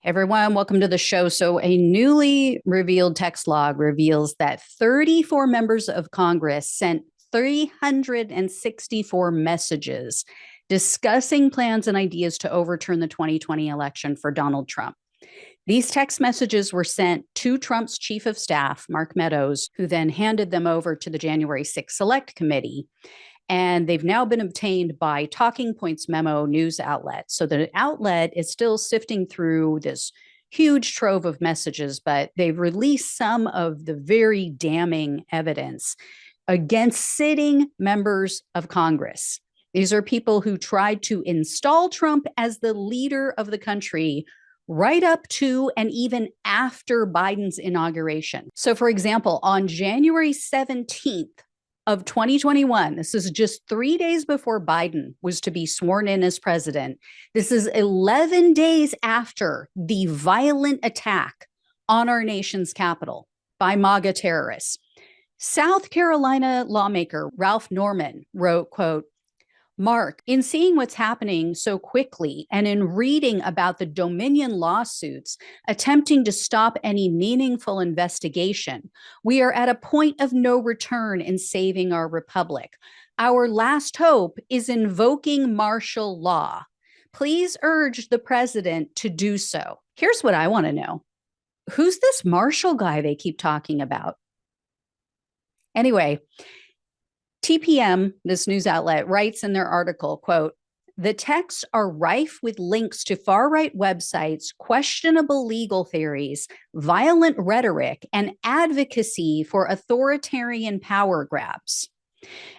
Everyone, welcome to the show. So, a newly revealed text log reveals that 34 members of Congress sent 364 messages discussing plans and ideas to overturn the 2020 election for Donald Trump. These text messages were sent to Trump's chief of staff, Mark Meadows, who then handed them over to the January 6th Select Committee. And they've now been obtained by Talking Points Memo news outlet. So the outlet is still sifting through this huge trove of messages, but they've released some of the very damning evidence against sitting members of Congress. These are people who tried to install Trump as the leader of the country right up to and even after Biden's inauguration. So, for example, on January 17th, of 2021, this is just 3 days before Biden was to be sworn in as president. This is 11 days after the violent attack on our nation's capital by MAGA terrorists. South Carolina lawmaker Ralph Norman wrote, quote, "Mark, in seeing what's happening so quickly and in reading about the Dominion lawsuits attempting to stop any meaningful investigation, we are at a point of no return in saving our republic. Our last hope is invoking martial law. Please urge the president to do so." Here's what I want to know. Who's this Marshall guy they keep talking about? Anyway, TPM, this news outlet, writes in their article, quote, "The texts are rife with links to far-right websites, questionable legal theories, violent rhetoric, and advocacy for authoritarian power grabs."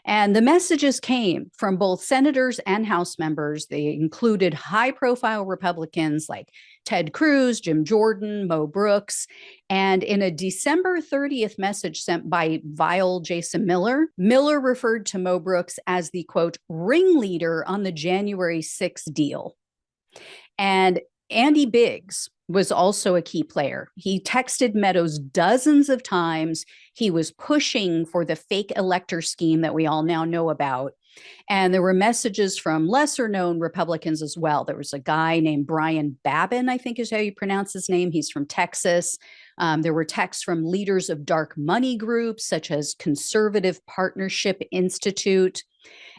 And the messages came from both senators and House members. They included high-profile Republicans like Ted Cruz, Jim Jordan, Mo Brooks. And in a December 30th message sent by Vile Jason Miller, Miller referred to Mo Brooks as the, quote, "ringleader on the January 6th deal." And Andy Biggs was also a key player. He texted Meadows dozens of times. He was pushing for the fake elector scheme that we all now know about. And there were messages from lesser known Republicans as well. There was a guy named Brian Babin, I think is how you pronounce his name. He's from Texas. There were texts from leaders of dark money groups such as Conservative Partnership Institute.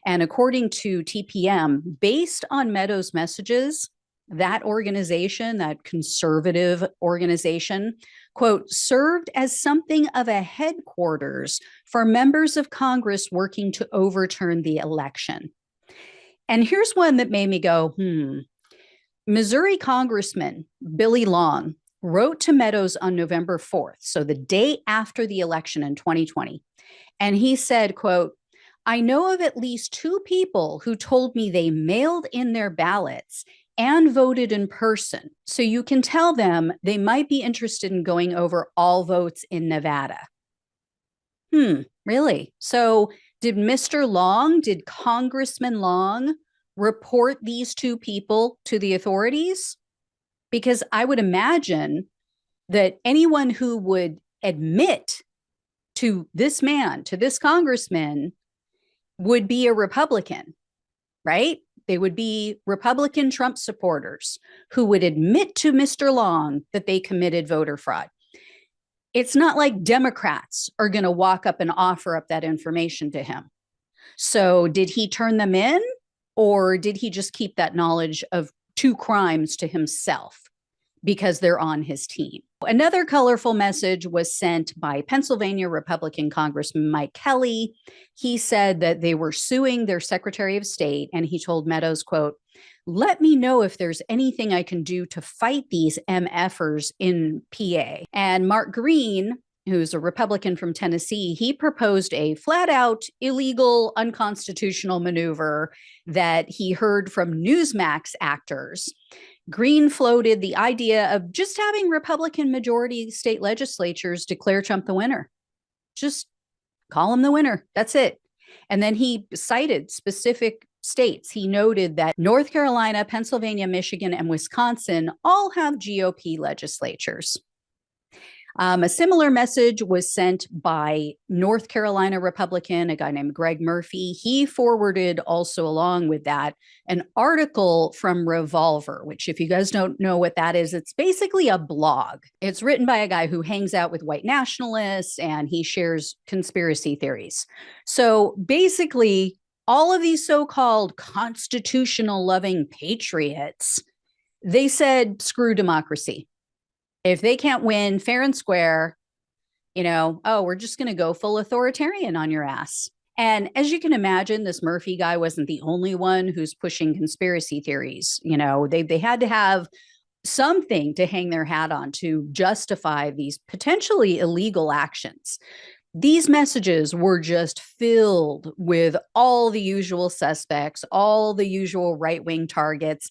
And according to TPM, based on Meadows' messages, that organization, that conservative organization, quote, "served as something of a headquarters for members of Congress working to overturn the election." And here's one that made me go, Missouri Congressman Billy Long wrote to Meadows on November 4th, so the day after the election in 2020. And he said, quote, "I know of at least 2 people who told me they mailed in their ballots and voted in person. So you can tell them they might be interested in going over all votes in Nevada." Really? So did Congressman Long report these 2 people to the authorities? Because I would imagine that anyone who would admit to this man, to this congressman, would be a Republican, right? They would be Republican Trump supporters who would admit to Mr. Long that they committed voter fraud. It's not like Democrats are going to walk up and offer up that information to him. So did he turn them in, or did he just keep that knowledge of 2 crimes to himself because they're on his team? Another colorful message was sent by Pennsylvania Republican Congressman Mike Kelly. He said that they were suing their Secretary of State, and he told Meadows, quote, "Let me know if there's anything I can do to fight these MFers in PA." And Mark Green, who's a Republican from Tennessee, he proposed a flat out illegal, unconstitutional maneuver that he heard from Newsmax actors. Green floated the idea of just having Republican majority state legislatures declare Trump the winner. Just call him the winner. That's it. And then he cited specific states. He noted that North Carolina, Pennsylvania, Michigan, and Wisconsin all have GOP legislatures. A similar message was sent by North Carolina Republican, a guy named Greg Murphy. He forwarded also along with that an article from Revolver, which, if you guys don't know what that is, it's basically a blog. It's written by a guy who hangs out with white nationalists and he shares conspiracy theories. So basically, all of these so-called constitutional loving patriots, they said, screw democracy. If they can't win fair and square, we're just going to go full authoritarian on your ass. And as you can imagine, this Murphy guy wasn't the only one who's pushing conspiracy theories. They had to have something to hang their hat on to justify these potentially illegal actions. These messages were just filled with all the usual suspects, all the usual right-wing targets,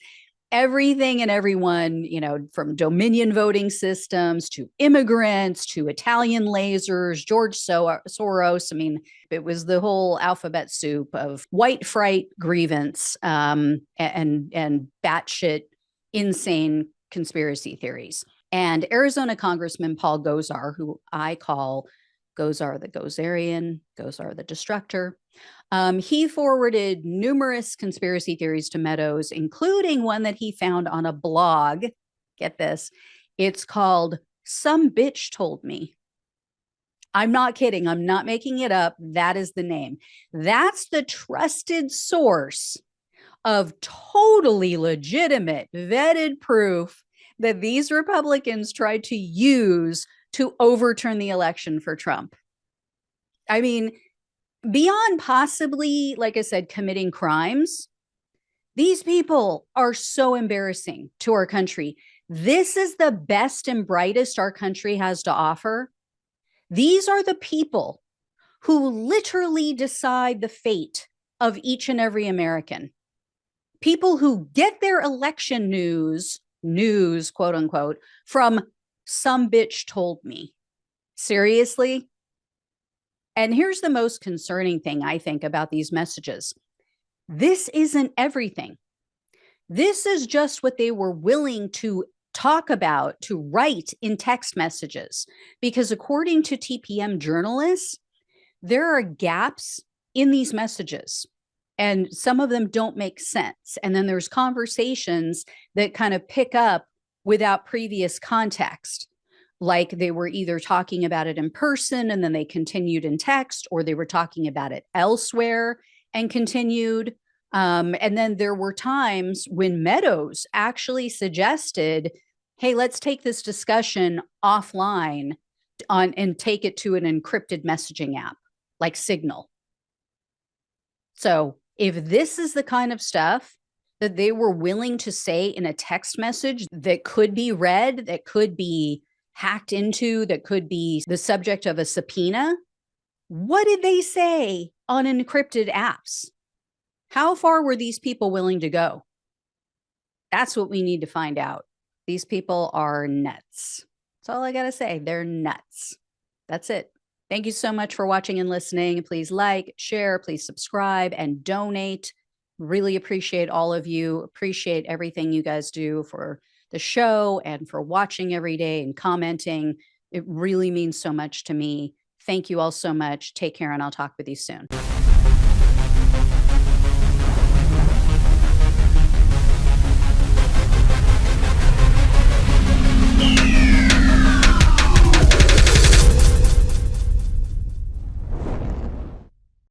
everything and everyone, from Dominion voting systems to immigrants to Italian lasers, George Soros. I mean, it was the whole alphabet soup of white fright grievance and batshit insane conspiracy theories. And Arizona Congressman Paul Gosar, who I call Gosar the Gozerian, Gosar the Destructor, he forwarded numerous conspiracy theories to Meadows, including one that he found on a blog. Get this. It's called Some Bitch Told Me. I'm not kidding. I'm not making it up. That is the name. That's the trusted source of totally legitimate, vetted proof that these Republicans tried to use to overturn the election for Trump. I mean, beyond possibly, like I said, committing crimes, these people are so embarrassing to our country. This is the best and brightest our country has to offer. These are the people who literally decide the fate of each and every American. People who get their election news, quote unquote, from some bitch told me. Seriously? And here's the most concerning thing, I think, about these messages. This isn't everything. This is just what they were willing to talk about, to write in text messages. Because according to TPM journalists, there are gaps in these messages. And some of them don't make sense. And then there's conversations that kind of pick up without previous context. Like they were either talking about it in person and then they continued in text, or they were talking about it elsewhere and continued. And then there were times when Meadows actually suggested, hey, let's take this discussion offline and take it to an encrypted messaging app like Signal. So if this is the kind of stuff that they were willing to say in a text message that could be read, that could be hacked into, that could be the subject of a subpoena, what did they say on encrypted apps? How far were these people willing to go? That's what we need to find out. These people are nuts. That's all I got to say. They're nuts. That's it. Thank you so much for watching and listening. Please like, share, please subscribe, and donate. Really appreciate all of you. Appreciate everything you guys do for the show and for watching every day and commenting. It really means so much to me. Thank you all so much. Take care, and I'll talk with you soon.